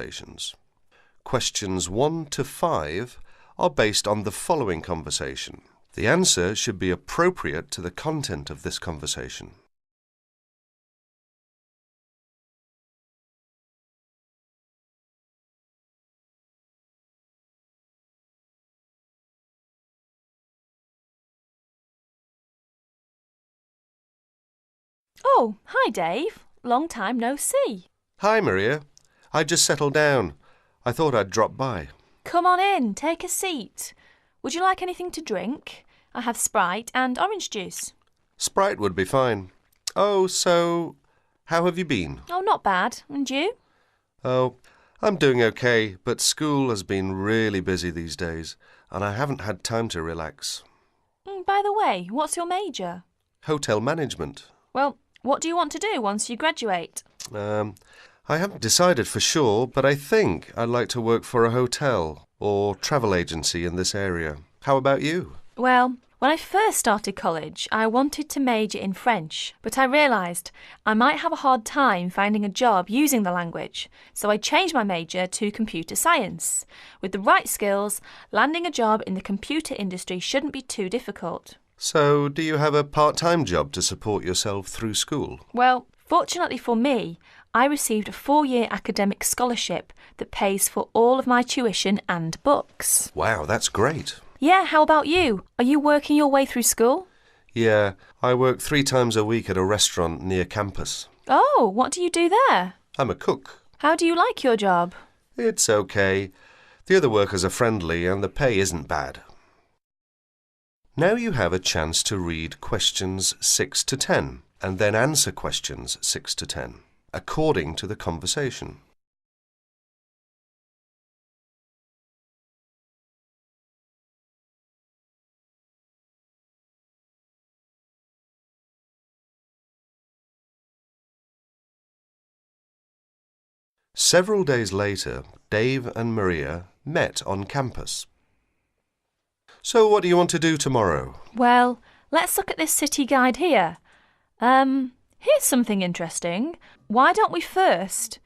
conversations. Questions 1 to 5 are based on the following conversation. The answer should be appropriate to the content of this conversation. Oh, hi Dave. Long time no see. Hi, Maria. I just settled down. I thought I'd drop by. Come on in, take a seat. Would you like anything to drink? I have Sprite and orange juice. Sprite would be fine. Oh, so how have you been? Oh, not bad. And you? Oh, I'm doing okay, but school has been really busy these days, and I haven't had time to relax. By the way, what's your major? Hotel management. Well, what do you want to do once you graduate? I haven't decided for sure, but I think I'd like to work for a hotel or travel agency in this area. How about you? Well, when I first started college, I wanted to major in French, but I realised I might have a hard time finding a job using the language, so I changed my major to computer science. With the right skills, landing a job in the computer industry shouldn't be too difficult. So, do you have a part-time job to support yourself through school? Well, fortunately for me, I received a 4-year academic scholarship that pays for all of my tuition and books. Wow, that's great. Yeah, how about you? Are you working your way through school? Yeah, I work 3 times a week at a restaurant near campus. Oh, what do you do there? I'm a cook. How do you like your job? It's okay. The other workers are friendly and the pay isn't bad. Now you have a chance to read questions 6 to 10 and then answer questions 6 to 10 according to the conversation. Several days later, Dave and Maria met on campus. So what do you want to do tomorrow? Well, let's look at this city guide here. Here's something interesting. Why don't we first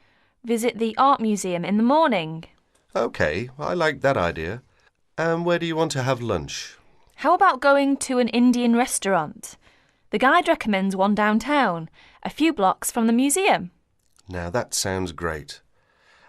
visit the art museum in the morning? OK, I like that idea. And where do you want to have lunch? How about going to an Indian restaurant? The guide recommends one downtown, a few blocks from the museum. Now that sounds great.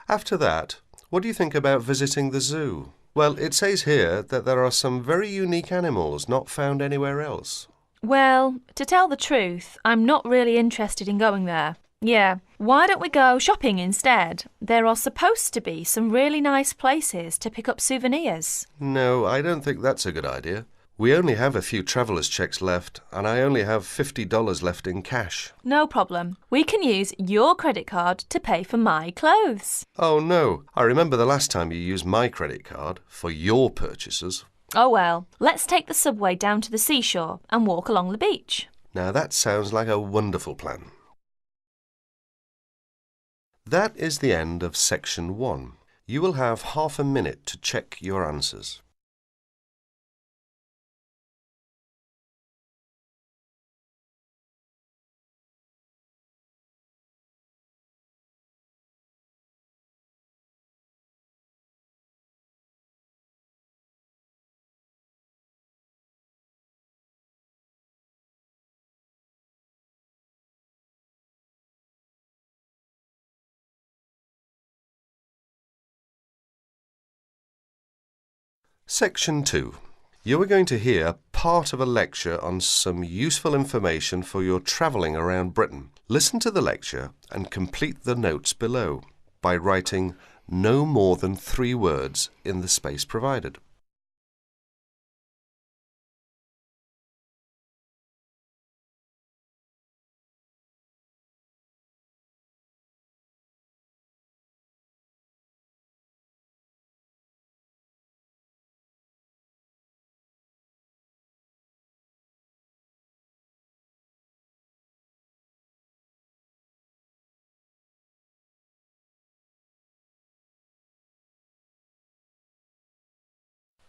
After that, what do you think about visiting the zoo? Well, it says here that there are some very unique animals not found anywhere else. Well, to tell the truth, I'm not really interested in going there. Yeah, why don't we go shopping instead? There are supposed to be some really nice places to pick up souvenirs. No, I don't think that's a good idea. We only have a few traveller's checks left, and I only have $50 left in cash. No problem. We can use your credit card to pay for my clothes. Oh no, I remember the last time you used my credit card for your purchases. Oh well, let's take the subway down to the seashore and walk along the beach. Now that sounds like a wonderful plan. That is the end of section 1. You will have half a minute to check your answers. Section 2. You are going to hear part of a lecture on some useful information for your travelling around Britain. Listen to the lecture and complete the notes below by writing no more than 3 words in the space provided.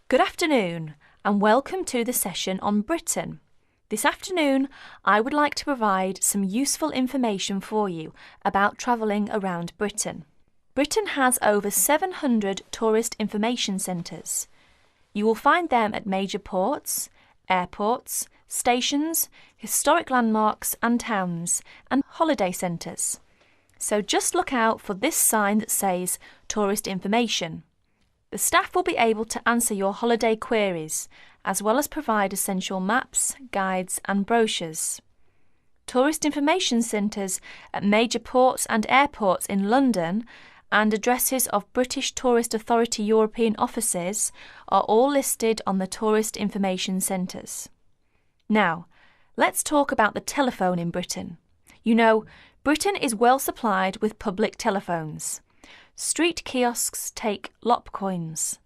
Good afternoon and welcome to the session on Britain. This afternoon, I would like to provide some useful information for you about travelling around Britain. Britain has over 700 tourist information centres. You will find them at major ports, airports, stations, historic landmarks and towns, and holiday centres. So just look out for this sign that says Tourist Information. The staff will be able to answer your holiday queries, as well as provide essential maps, guides and brochures. Tourist information centres at major ports and airports in London and addresses of British Tourist Authority European offices are all listed on the Tourist Information Centres. Now, let's talk about the telephone in Britain. You know, Britain is well supplied with public telephones. Street kiosks take lop coins.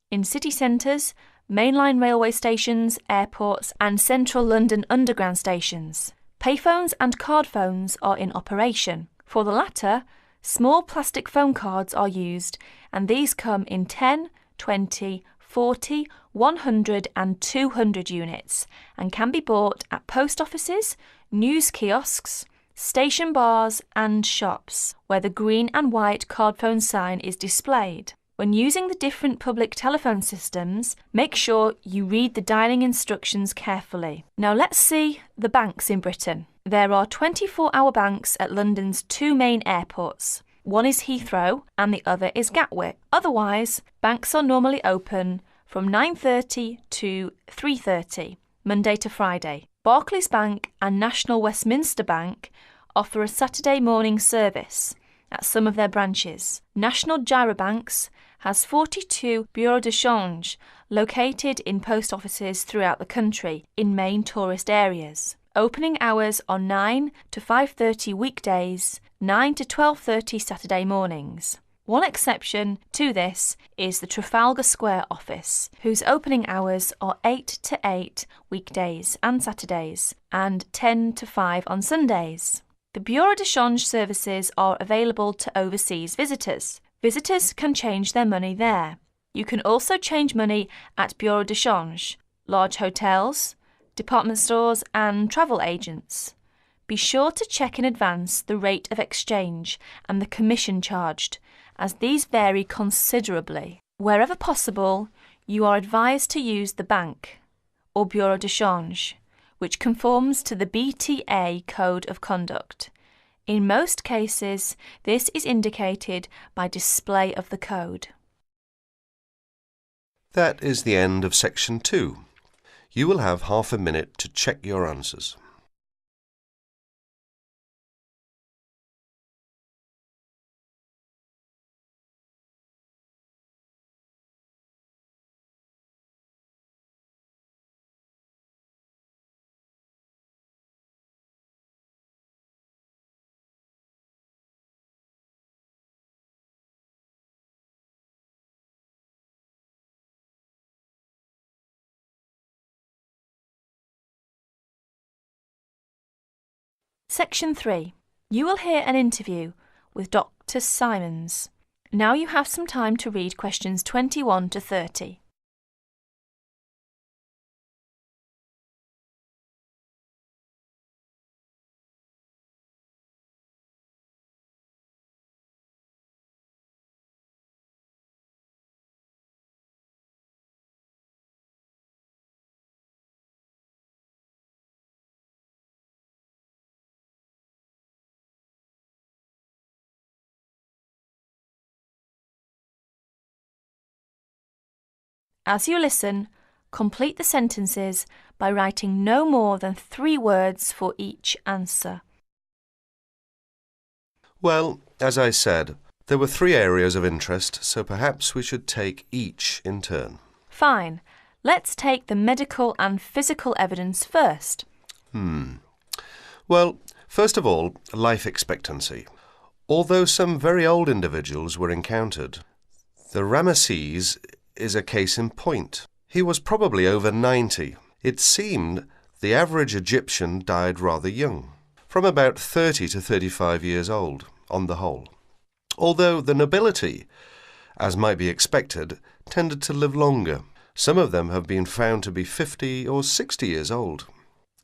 In city centres, mainline railway stations, airports and central London underground stations, payphones and card phones are in operation. For the latter, small plastic phone cards are used, and these come in 10, 20, 40, 100 and 200 units and can be bought at post offices, news kiosks, station bars and shops where the green and white card phone sign is displayed. When using the different public telephone systems, make sure you read the dialing instructions carefully. Now let's see the banks in Britain. There are 24-hour banks at London's two main airports. One is Heathrow and the other is Gatwick. Otherwise, banks are normally open from 9:30 to 3:30, Monday to Friday. Barclays Bank and National Westminster Bank offer a Saturday morning service at some of their branches. National Gyrobanks has 42 bureaux de change located in post offices throughout the country in main tourist areas. Opening hours are 9 to 5:30 weekdays, 9 to 12:30 Saturday mornings. One exception to this is the Trafalgar Square office, whose opening hours are 8 to 8 weekdays and Saturdays, and 10 to 5 on Sundays. The Bureau de Change services are available to overseas visitors. Visitors can change their money there. You can also change money at Bureau de Change, large hotels, department stores and travel agents. Be sure to check in advance the rate of exchange and the commission charged, as these vary considerably. Wherever possible, you are advised to use the bank or Bureau de Change, which conforms to the BTA Code of Conduct. In most cases, this is indicated by display of the code. That is the end of section 2. You will have half a minute to check your answers. Section 3. You will hear an interview with Dr. Simons. Now you have some time to read questions 21 to 30. As you listen, complete the sentences by writing no more than 3 words for each answer. Well, as I said, there were 3 areas of interest, so perhaps we should take each in turn. Fine. Let's take the medical and physical evidence first. Well, first of all, life expectancy. Although some very old individuals were encountered, the Ramesses is a case in point. He was probably over 90. It seemed the average Egyptian died rather young, from about 30 to 35 years old, on the whole. Although the nobility, as might be expected, tended to live longer. Some of them have been found to be 50 or 60 years old.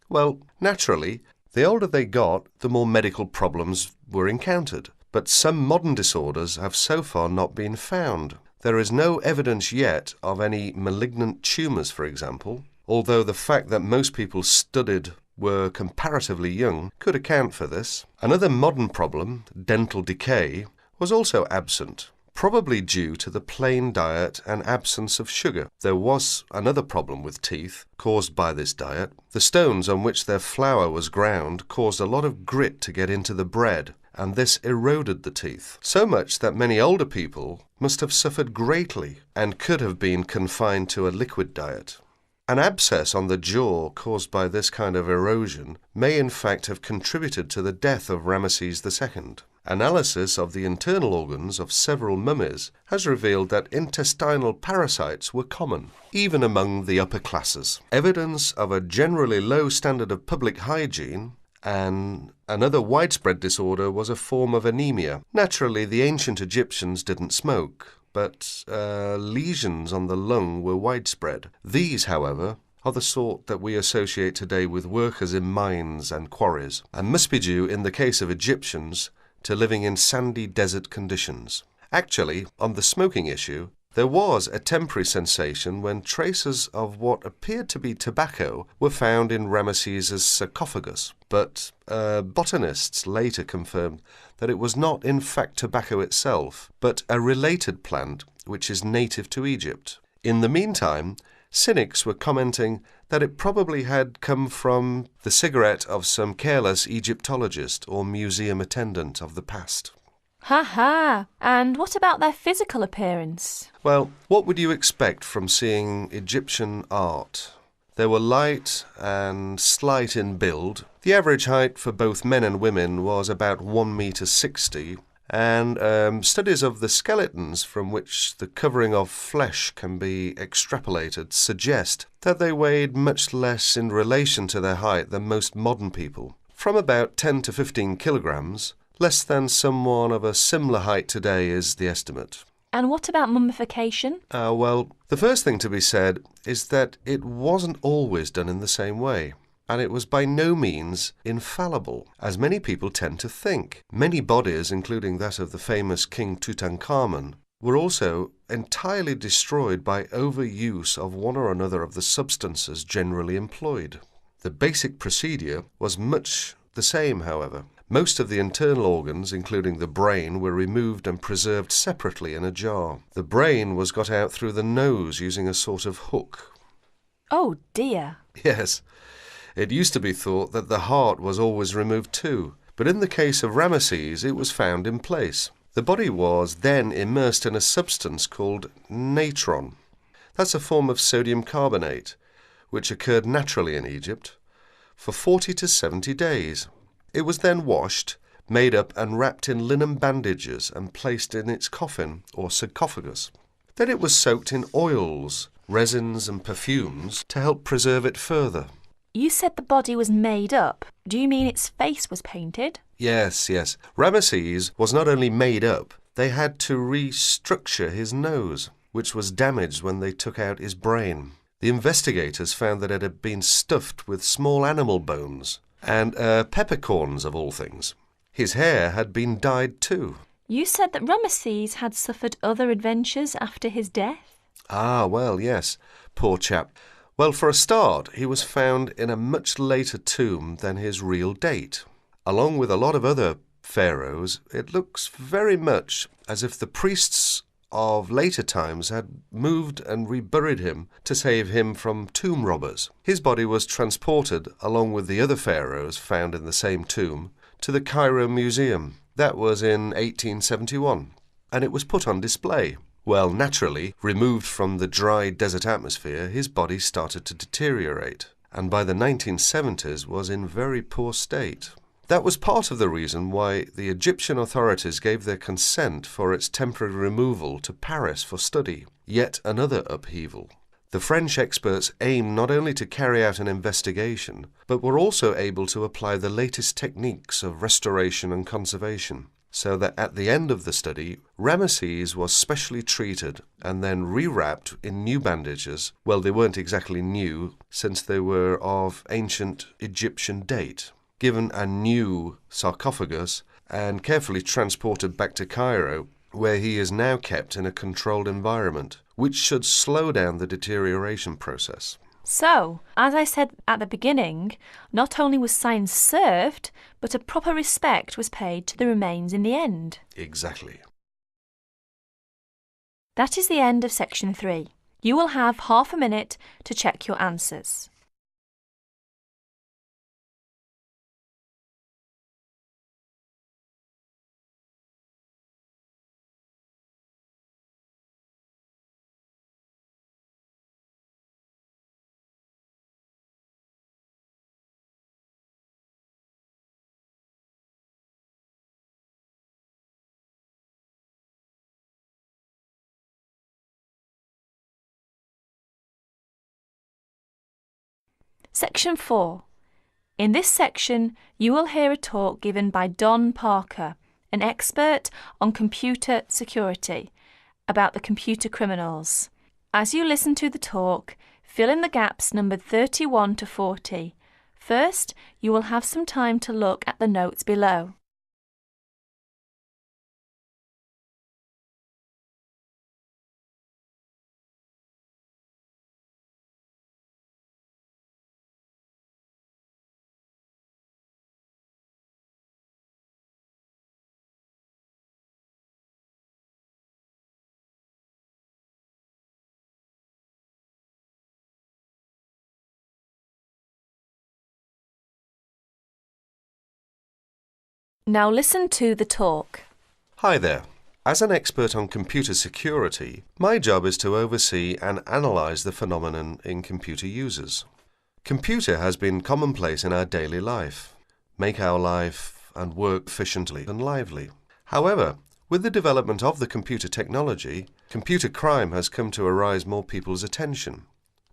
Well, naturally, the older they got, the more medical problems were encountered. but some modern disorders have so far not been found. There is no evidence yet of any malignant tumours, for example, although the fact that most people studied were comparatively young could account for this. Another modern problem, dental decay, was also absent, probably due to the plain diet and absence of sugar. There was another problem with teeth caused by this diet. The stones on which their flour was ground caused a lot of grit to get into the bread, and this eroded the teeth, so much that many older people must have suffered greatly and could have been confined to a liquid diet. An abscess on the jaw caused by this kind of erosion may in fact have contributed to the death of Ramesses II. Analysis of the internal organs of several mummies has revealed that intestinal parasites were common, even among the upper classes. Evidence of a generally low standard of public hygiene and another widespread disorder was a form of anemia. Naturally, the ancient Egyptians didn't smoke, but lesions on the lung were widespread. These, however, are the sort that we associate today with workers in mines and quarries, and must be due, in the case of Egyptians, to living in sandy desert conditions. Actually, on the smoking issue, there was a temporary sensation when traces of what appeared to be tobacco were found in Ramesses' sarcophagus, but botanists later confirmed that it was not in fact tobacco itself, but a related plant which is native to Egypt. In the meantime, cynics were commenting that it probably had come from the cigarette of some careless Egyptologist or museum attendant of the past. Ha ha! And what about their physical appearance? Well, what would you expect from seeing Egyptian art? They were light and slight in build. The average height for both men and women was about 1.60 meters, and studies of the skeletons from which the covering of flesh can be extrapolated suggest that they weighed much less in relation to their height than most modern people, from about 10 to 15 kilograms. Less than someone of a similar height today is the estimate. And what about mummification? Well, the first thing to be said is that it wasn't always done in the same way, and it was by no means infallible, as many people tend to think. Many bodies, including that of the famous King Tutankhamun, were also entirely destroyed by overuse of one or another of the substances generally employed. The basic procedure was much the same, however. Most of the internal organs, including the brain, were removed and preserved separately in a jar. The brain was got out through the nose using a sort of hook. Oh dear. Yes, it used to be thought that the heart was always removed too, but in the case of Ramesses it was found in place. The body was then immersed in a substance called natron. That's a form of sodium carbonate, which occurred naturally in Egypt, for 40 to 70 days. It was then washed, made up and wrapped in linen bandages and placed in its coffin or sarcophagus. Then it was soaked in oils, resins and perfumes to help preserve it further. You said the body was made up. Do you mean its face was painted? Yes. Ramesses was not only made up, they had to restructure his nose, which was damaged when they took out his brain. The investigators found that it had been stuffed with small animal bones and peppercorns of all things. His hair had been dyed too. You said that Ramesses had suffered other adventures after his death? Well, yes. Poor chap. Well, for a start, he was found in a much later tomb than his real date. Along with a lot of other pharaohs, it looks very much as if the priests of later times had moved and reburied him to save him from tomb robbers. His body was transported, along with the other pharaohs found in the same tomb, to the Cairo Museum. That was in 1871, and it was put on display. Well, naturally, removed from the dry desert atmosphere, his body started to deteriorate, and by the 1970s was in very poor state. That was part of the reason why the Egyptian authorities gave their consent for its temporary removal to Paris for study, yet another upheaval. The French experts aimed not only to carry out an investigation, but were also able to apply the latest techniques of restoration and conservation, so that at the end of the study, Ramesses was specially treated and then rewrapped in new bandages. Well, they weren't exactly new, since they were of ancient Egyptian date, given a new sarcophagus, and carefully transported back to Cairo, where he is now kept in a controlled environment, which should slow down the deterioration process. So, as I said at the beginning, not only was science served, but a proper respect was paid to the remains in the end. Exactly. That is the end of section 3. You will have half a minute to check your answers. Section 4. In this section, you will hear a talk given by Don Parker, an expert on computer security, about the computer criminals. As you listen to the talk, fill in the gaps numbered 31 to 40. First, you will have some time to look at the notes below. Now listen to the talk. Hi there. As an expert on computer security, my job is to oversee and analyse the phenomenon in computer users. Computer has been commonplace in our daily life, make our life and work efficiently and lively. However, with the development of the computer technology, computer crime has come to arise more people's attention.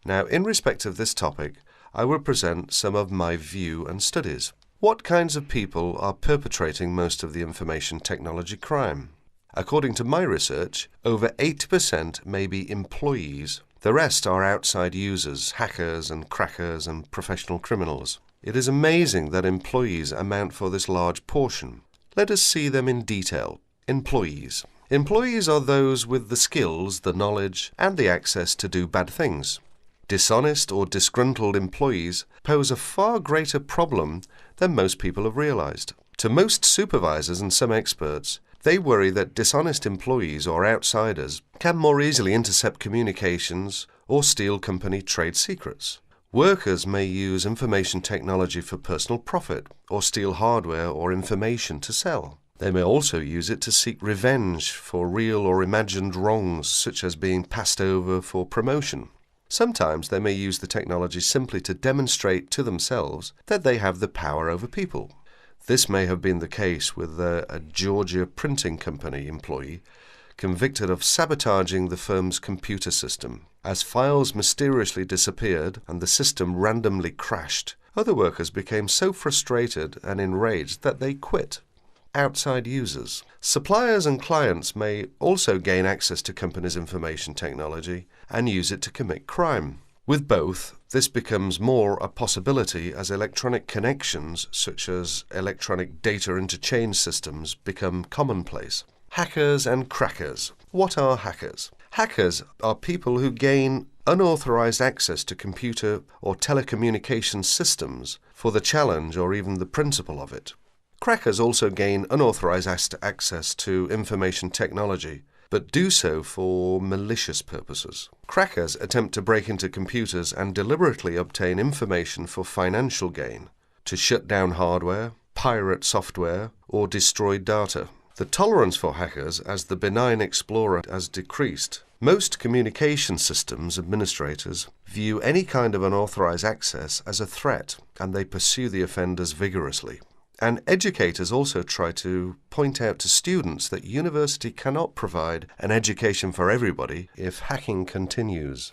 Now, in respect of this topic, I will present some of my view and studies. What kinds of people are perpetrating most of the information technology crime? According to my research, over 80% may be employees. The rest are outside users, hackers and crackers and professional criminals. It is amazing that employees amount for this large portion. Let us see them in detail. Employees. Employees are those with the skills, the knowledge, and the access to do bad things. Dishonest or disgruntled employees pose a far greater problem than most people have realized. To most supervisors and some experts, they worry that dishonest employees or outsiders can more easily intercept communications or steal company trade secrets. Workers may use information technology for personal profit or steal hardware or information to sell. They may also use it to seek revenge for real or imagined wrongs, such as being passed over for promotion. Sometimes they may use the technology simply to demonstrate to themselves that they have the power over people. This may have been the case with a Georgia printing company employee convicted of sabotaging the firm's computer system. As files mysteriously disappeared and the system randomly crashed, other workers became so frustrated and enraged that they quit. Outside users. Suppliers and clients may also gain access to companies' information technology and use it to commit crime. With both, this becomes more a possibility as electronic connections, such as electronic data interchange systems, become commonplace. Hackers and crackers. What are hackers? Hackers are people who gain unauthorized access to computer or telecommunications systems for the challenge or even the principle of it. Crackers also gain unauthorized access to information technology, but do so for malicious purposes. Crackers attempt to break into computers and deliberately obtain information for financial gain, to shut down hardware, pirate software, or destroy data. The tolerance for hackers as the benign explorer has decreased. Most communication systems administrators view any kind of unauthorized access as a threat, and they pursue the offenders vigorously. And educators also try to point out to students that university cannot provide an education for everybody if hacking continues.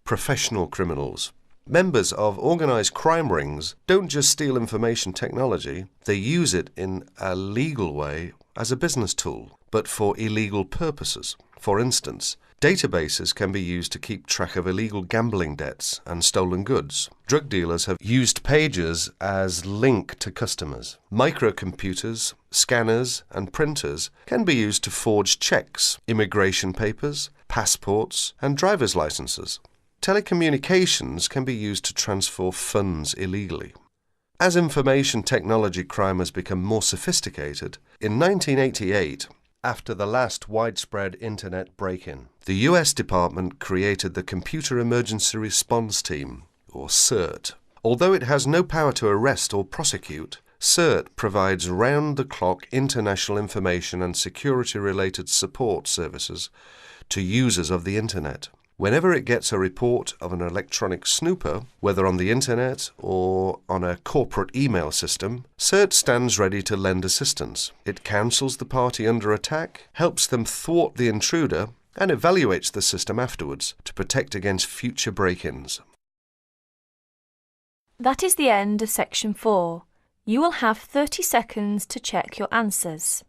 Professional criminals. Members of organized crime rings don't just steal information technology, they use it in a legal way as a business tool, but for illegal purposes. For instance, Databases can be used to keep track of illegal gambling debts and stolen goods. Drug dealers have used pages as link to customers. Microcomputers, scanners, and printers can be used to forge checks, immigration papers, passports, and driver's licenses. Telecommunications can be used to transfer funds illegally. As information technology crime has become more sophisticated, in 1988, after the last widespread internet break-in, the US Department created the Computer Emergency Response Team, or CERT. Although it has no power to arrest or prosecute, CERT provides round-the-clock international information and security-related support services to users of the internet. Whenever it gets a report of an electronic snooper, whether on the internet or on a corporate email system, CERT stands ready to lend assistance. It counsels the party under attack, helps them thwart the intruder, and evaluates the system afterwards to protect against future break-ins. That is the end of section 4. You will have 30 seconds to check your answers.